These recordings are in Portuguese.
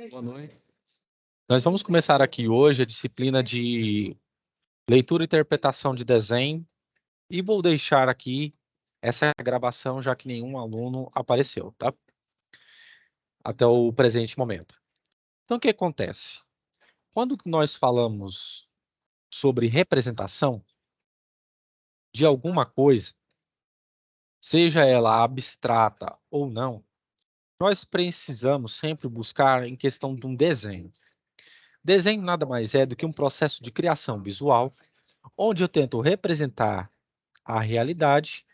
Boa noite. Nós vamos começar aqui hoje a disciplina de leitura e interpretação de desenho e vou deixar aqui essa gravação já que nenhum aluno apareceu, tá? Até o presente momento. Então, o que acontece? Quando nós falamos sobre representação de alguma coisa, seja ela abstrata ou não, nós precisamos sempre buscar em questão de um desenho. Desenho nada mais é do que um processo de criação visual, onde eu tento representar a realidade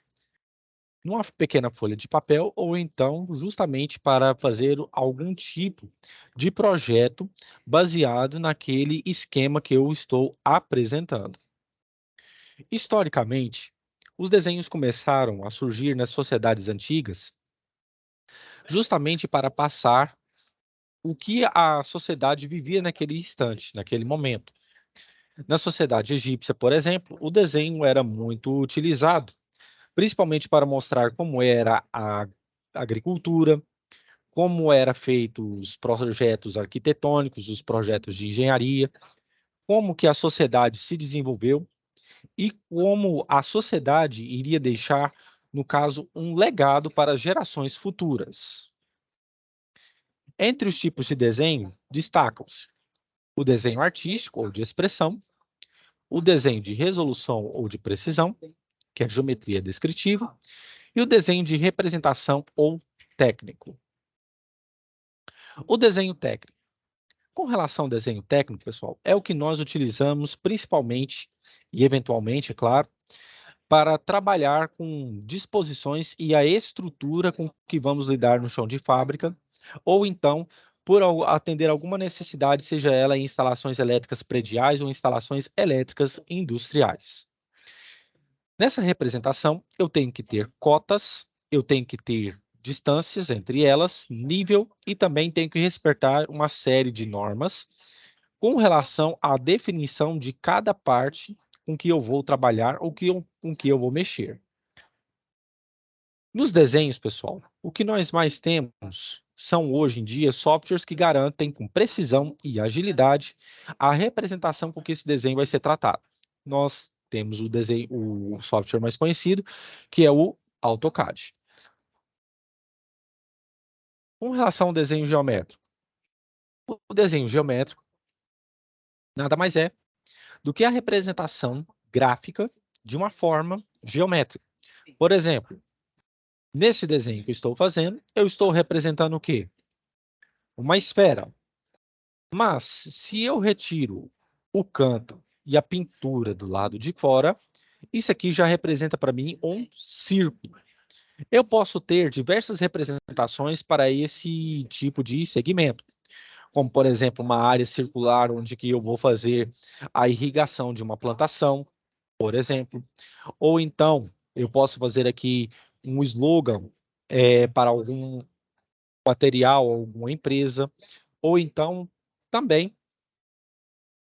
numa pequena folha de papel ou então justamente para fazer algum tipo de projeto baseado naquele esquema que eu estou apresentando. Historicamente, os desenhos começaram a surgir nas sociedades antigas justamente para passar o que a sociedade vivia naquele instante, naquele momento. Na sociedade egípcia, por exemplo, o desenho era muito utilizado, principalmente para mostrar como era a agricultura, como eram feitos os projetos arquitetônicos, os projetos de engenharia, como que a sociedade se desenvolveu e como a sociedade iria deixar, no caso, um legado para as gerações futuras. Entre os tipos de desenho, destacam-se o desenho artístico ou de expressão, o desenho de resolução ou de precisão, que é a geometria descritiva, e o desenho de representação ou técnico. O desenho técnico. Com relação ao desenho técnico, pessoal, é o que nós utilizamos principalmente e eventualmente, é claro, para trabalhar com disposições e a estrutura com que vamos lidar no chão de fábrica, ou então por atender alguma necessidade, seja ela em instalações elétricas prediais ou instalações elétricas industriais. Nessa representação, eu tenho que ter cotas, eu tenho que ter distâncias entre elas, nível e também tenho que respeitar uma série de normas com relação à definição de cada parte com que eu vou trabalhar ou com que eu vou mexer. Nos desenhos, pessoal, o que nós mais temos são hoje em dia softwares que garantem com precisão e agilidade a representação com que esse desenho vai ser tratado. Nós temos o software mais conhecido, que é o AutoCAD. Com relação ao desenho geométrico, o desenho geométrico nada mais é do que a representação gráfica de uma forma geométrica. Por exemplo, nesse desenho que eu estou fazendo, eu estou representando o quê? Uma esfera. Mas, se eu retiro o canto e a pintura do lado de fora, isso aqui já representa para mim um círculo. Eu posso ter diversas representações para esse tipo de segmento, como, por exemplo, uma área circular onde que eu vou fazer a irrigação de uma plantação, por exemplo. Ou então, eu posso fazer aqui um slogan para algum material, alguma empresa. Ou então, também,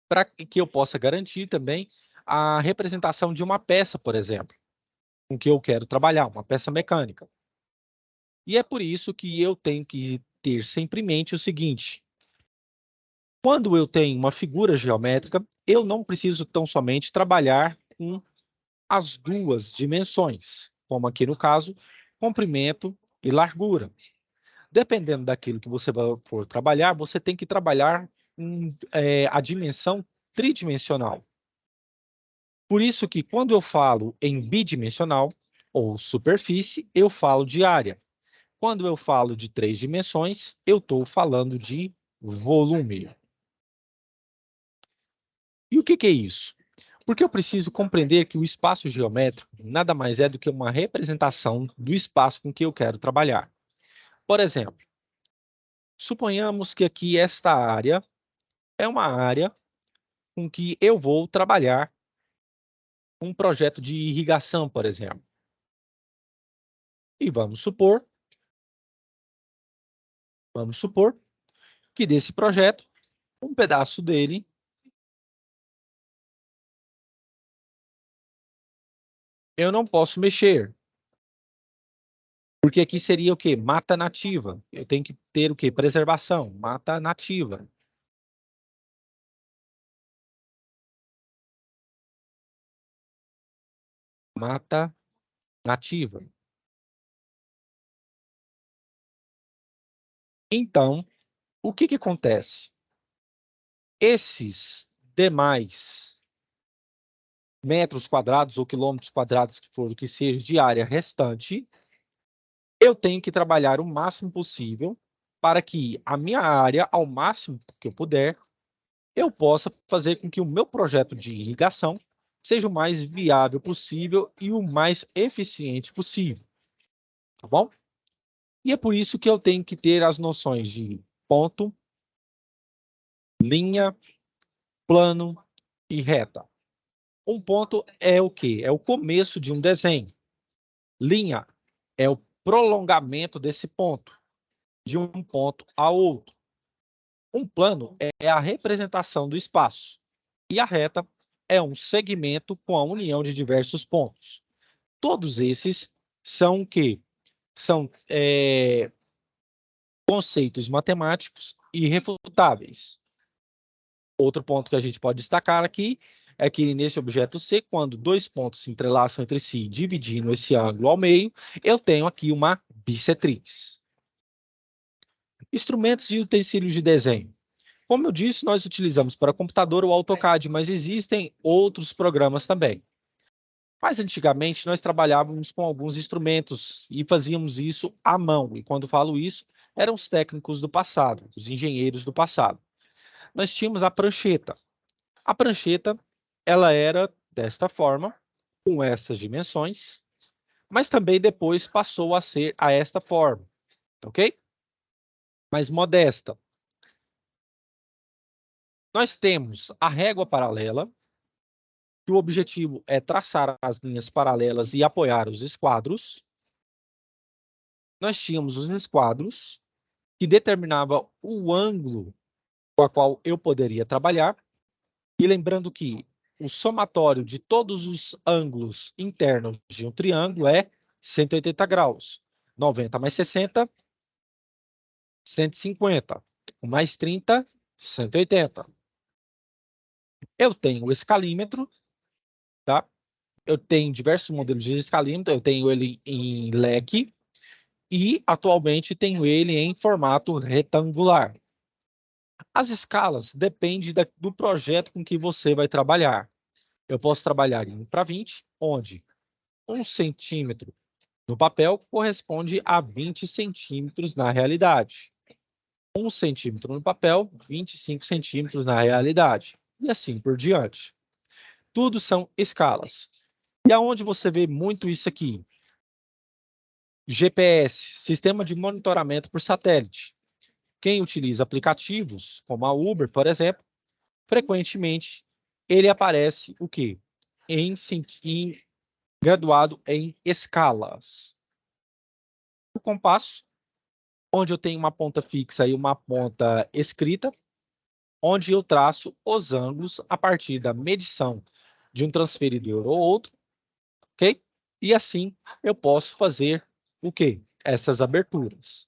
para que eu possa garantir também a representação de uma peça, por exemplo, com que eu quero trabalhar, uma peça mecânica. E é por isso que eu tenho que ter sempre em mente o seguinte: quando eu tenho uma figura geométrica, eu não preciso tão somente trabalhar com as duas dimensões, como aqui no caso, comprimento e largura. Dependendo daquilo que você for trabalhar, você tem que trabalhar a dimensão tridimensional. Por isso que quando eu falo em bidimensional ou superfície, eu falo de área. Quando eu falo de 3 dimensões, eu estou falando de volume. E o que é isso? Porque eu preciso compreender que o espaço geométrico nada mais é do que uma representação do espaço com que eu quero trabalhar. Por exemplo, suponhamos que aqui esta área é uma área com que eu vou trabalhar um projeto de irrigação, por exemplo. E vamos supor que desse projeto, um pedaço dele eu não posso mexer. Porque aqui seria o quê? Mata nativa. Eu tenho que ter o quê? Preservação. Mata nativa. Mata nativa. Então, o que que acontece? Esses demais metros quadrados ou quilômetros quadrados que for o que seja de área restante, eu tenho que trabalhar o máximo possível para que a minha área, ao máximo que eu puder, eu possa fazer com que o meu projeto de irrigação seja o mais viável possível e o mais eficiente possível, tá bom? E é por isso que eu tenho que ter as noções de ponto, linha, plano e reta. Um ponto é o quê? É o começo de um desenho. Linha é o prolongamento desse ponto, de um ponto a outro. Um plano é a representação do espaço. E a reta é um segmento com a união de diversos pontos. Todos esses são o quê? São conceitos matemáticos irrefutáveis. Outro ponto que a gente pode destacar aqui é que nesse objeto C, quando dois pontos se entrelaçam entre si, dividindo esse ângulo ao meio, eu tenho aqui uma bissetriz. Instrumentos e utensílios de desenho. Como eu disse, nós utilizamos para computador o AutoCAD, mas existem outros programas também. Mas antigamente nós trabalhávamos com alguns instrumentos e fazíamos isso à mão. E quando falo isso, eram os técnicos do passado, os engenheiros do passado. Nós tínhamos a prancheta. A prancheta, ela era desta forma, com essas dimensões, mas também depois passou a ser a esta forma, ok? Mais modesta. Nós temos a régua paralela, que o objetivo é traçar as linhas paralelas e apoiar os esquadros. Nós tínhamos os esquadros, que determinava o ângulo com a qual eu poderia trabalhar. E lembrando que o somatório de todos os ângulos internos de um triângulo é 180 graus. 90 mais 60, 150. Mais 30, 180. Eu tenho o escalímetro, tá? Eu tenho diversos modelos de escalímetro. Eu tenho ele em leque e atualmente tenho ele em formato retangular. As escalas dependem do projeto com que você vai trabalhar. Eu posso trabalhar em 1:20, onde 1 centímetro no papel corresponde a 20 centímetros na realidade. 1 centímetro no papel, 25 centímetros na realidade. E assim por diante. Tudo são escalas. E aonde você vê muito isso aqui? GPS, Sistema de Monitoramento por Satélite. Quem utiliza aplicativos, como a Uber, por exemplo, frequentemente ele aparece o quê? Graduado em escalas. O compasso, onde eu tenho uma ponta fixa e uma ponta escrita, onde eu traço os ângulos a partir da medição de um transferidor ou outro, ok? E assim eu posso fazer o quê? Essas aberturas.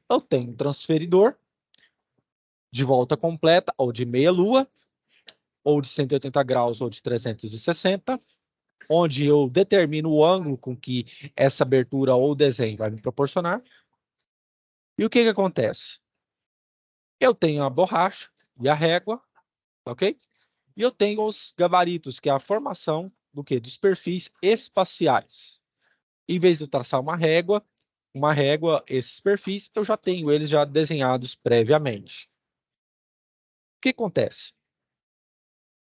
Eu tenho um transferidor de volta completa, ou de meia lua, ou de 180 graus, ou de 360, onde eu determino o ângulo com que essa abertura ou desenho vai me proporcionar. E o que que acontece? Eu tenho a borracha e a régua, ok? E eu tenho os gabaritos, que é a formação do quê? Dos perfis espaciais. Em vez de eu traçar uma régua, esses perfis, eu já tenho eles já desenhados previamente. O que acontece?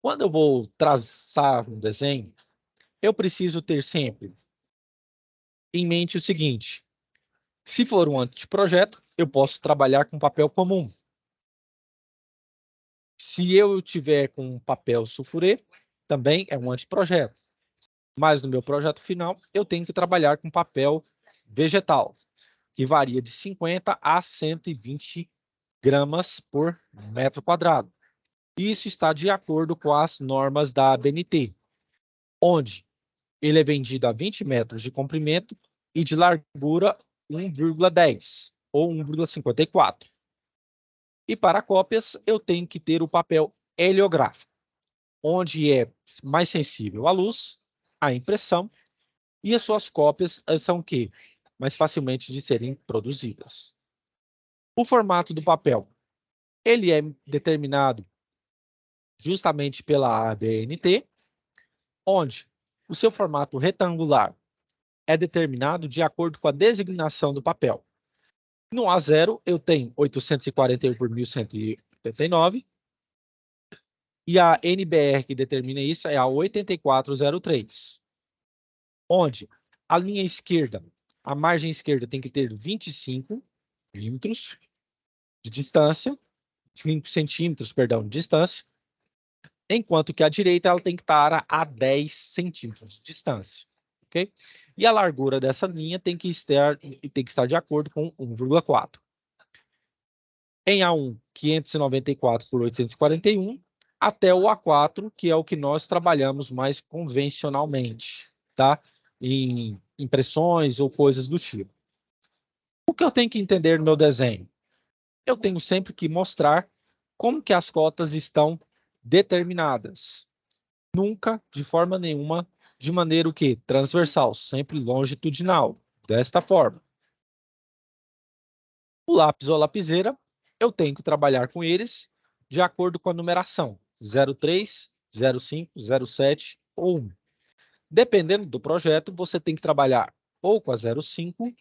Quando eu vou traçar um desenho, eu preciso ter sempre em mente o seguinte: se for um anteprojeto, eu posso trabalhar com papel comum. Se eu tiver com papel sulfurê, também é um anteprojeto. Mas no meu projeto final, eu tenho que trabalhar com papel vegetal, que varia de 50 a 120 gramas por metro quadrado. Isso está de acordo com as normas da ABNT, onde ele é vendido a 20 metros de comprimento e de largura 1,10 ou 1,54. E para cópias, eu tenho que ter o papel heliográfico, onde é mais sensível à luz, à impressão, e as suas cópias são o quê? Mais facilmente de serem produzidas. O formato do papel, ele é determinado justamente pela ABNT, onde o seu formato retangular é determinado de acordo com a designação do papel. No A0, eu tenho 841 por 1189, e a NBR que determina isso é a 8403, onde a linha esquerda, a margem esquerda tem que ter 25 milímetros de distância, 5 centímetros, perdão, de distância, enquanto que a direita ela tem que estar a 10 centímetros de distância. Okay? E a largura dessa linha tem que estar de acordo com 1,4. Em A1, 594 por 841, até o A4, que é o que nós trabalhamos mais convencionalmente, tá? Em impressões ou coisas do tipo. O que eu tenho que entender no meu desenho? Eu tenho sempre que mostrar como que as cotas estão determinadas. Nunca, de forma nenhuma, de maneira o quê? Transversal, sempre longitudinal, desta forma. O lápis ou lapiseira, eu tenho que trabalhar com eles de acordo com a numeração 03, 05, 07 ou 1. Dependendo do projeto, você tem que trabalhar ou com a 05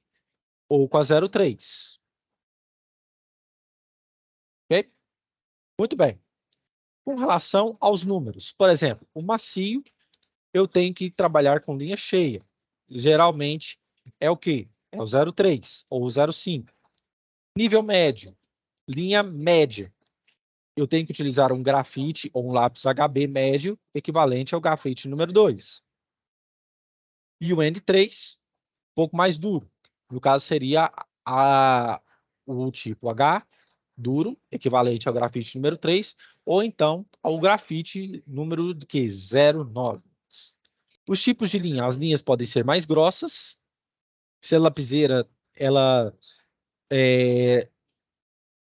ou com a 03. Ok? Muito bem. Com relação aos números, por exemplo, o macio, eu tenho que trabalhar com linha cheia. Geralmente é o quê? É o 03 ou o 05. Nível médio, linha média. Eu tenho que utilizar um grafite ou um lápis HB médio, equivalente ao grafite número 2. E o N3, um pouco mais duro. No caso, seria o tipo H, duro, equivalente ao grafite número 3, ou então ao grafite número 09. Os tipos de linha, as linhas podem ser mais grossas. Se a lapiseira,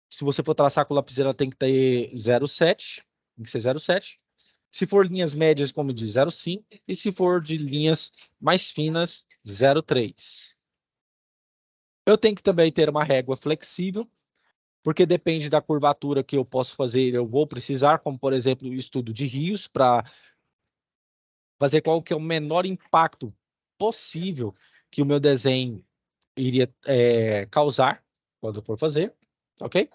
se você for traçar com lapiseira, ela tem que ter 0,7, tem que ser 0,7. Se for linhas médias, como de 0,5, e se for de linhas mais finas, 0,3. Eu tenho que também ter uma régua flexível, porque depende da curvatura que eu posso fazer, eu vou precisar, como por exemplo, o estudo de rios, para fazer qual que é o menor impacto possível que o meu desenho iria causar quando eu for fazer, ok?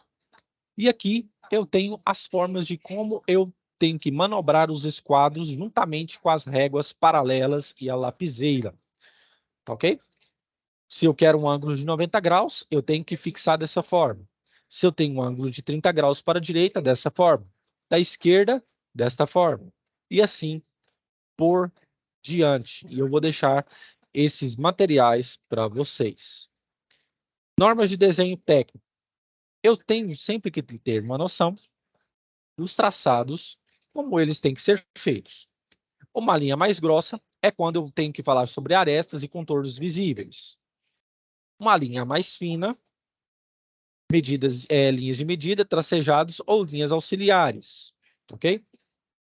E aqui eu tenho as formas de como eu tenho que manobrar os esquadros juntamente com as réguas paralelas e a lapiseira, ok? Se eu quero um ângulo de 90 graus, eu tenho que fixar dessa forma. Se eu tenho um ângulo de 30 graus para a direita, dessa forma. Da esquerda, desta forma. E assim por diante. E eu vou deixar esses materiais para vocês. Normas de desenho técnico. Eu tenho sempre que ter uma noção dos traçados, como eles têm que ser feitos. Uma linha mais grossa é quando eu tenho que falar sobre arestas e contornos visíveis. Uma linha mais fina, linhas de medida, tracejados ou linhas auxiliares, ok?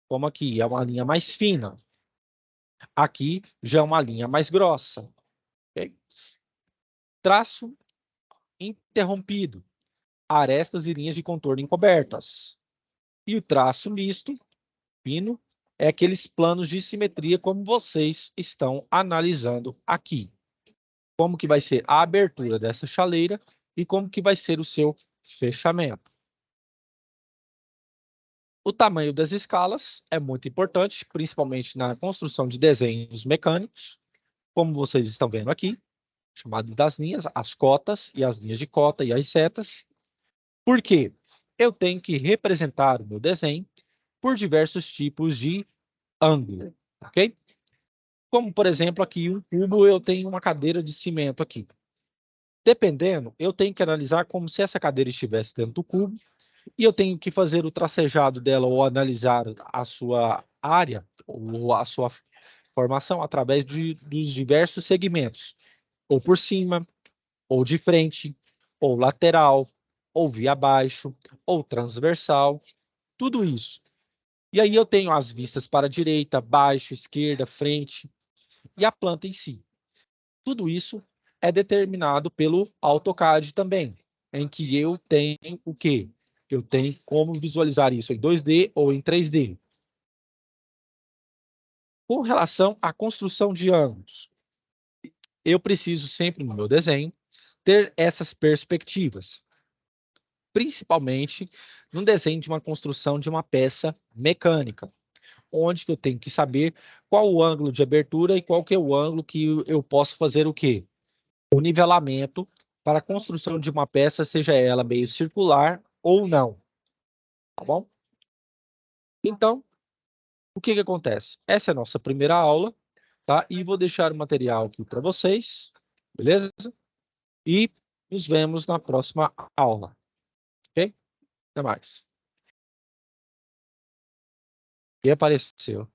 Como aqui é uma linha mais fina. Aqui já é uma linha mais grossa. Okay? Traço interrompido, arestas e linhas de contorno encobertas. E o traço misto, fino, é aqueles planos de simetria como vocês estão analisando aqui. Como que vai ser a abertura dessa chaleira e como que vai ser o seu fechamento. O tamanho das escalas é muito importante, principalmente na construção de desenhos mecânicos, como vocês estão vendo aqui, chamado das linhas, as cotas e as linhas de cota e as setas. Por quê? Eu tenho que representar o meu desenho por diversos tipos de ângulo, ok? Como, por exemplo, aqui um cubo, eu tenho uma cadeira de cimento aqui. Dependendo, eu tenho que analisar como se essa cadeira estivesse dentro do cubo e eu tenho que fazer o tracejado dela ou analisar a sua área ou a sua formação através dos diversos segmentos, ou por cima, ou de frente, ou lateral, ou via abaixo, ou transversal, tudo isso. E aí eu tenho as vistas para a direita, baixo, esquerda, frente, e a planta em si. Tudo isso é determinado pelo AutoCAD também, em que eu tenho o quê? Eu tenho como visualizar isso em 2D ou em 3D. Com relação à construção de ângulos, eu preciso sempre no meu desenho ter essas perspectivas, principalmente no desenho de uma construção de uma peça mecânica, onde eu tenho que saber qual o ângulo de abertura e qual que é o ângulo que eu posso fazer o quê? O nivelamento para a construção de uma peça, seja ela meio circular ou não, tá bom? Então, o que que acontece? Essa é a nossa primeira aula, tá? E vou deixar o material aqui para vocês, beleza? E nos vemos na próxima aula, ok? Até mais. E apareceu.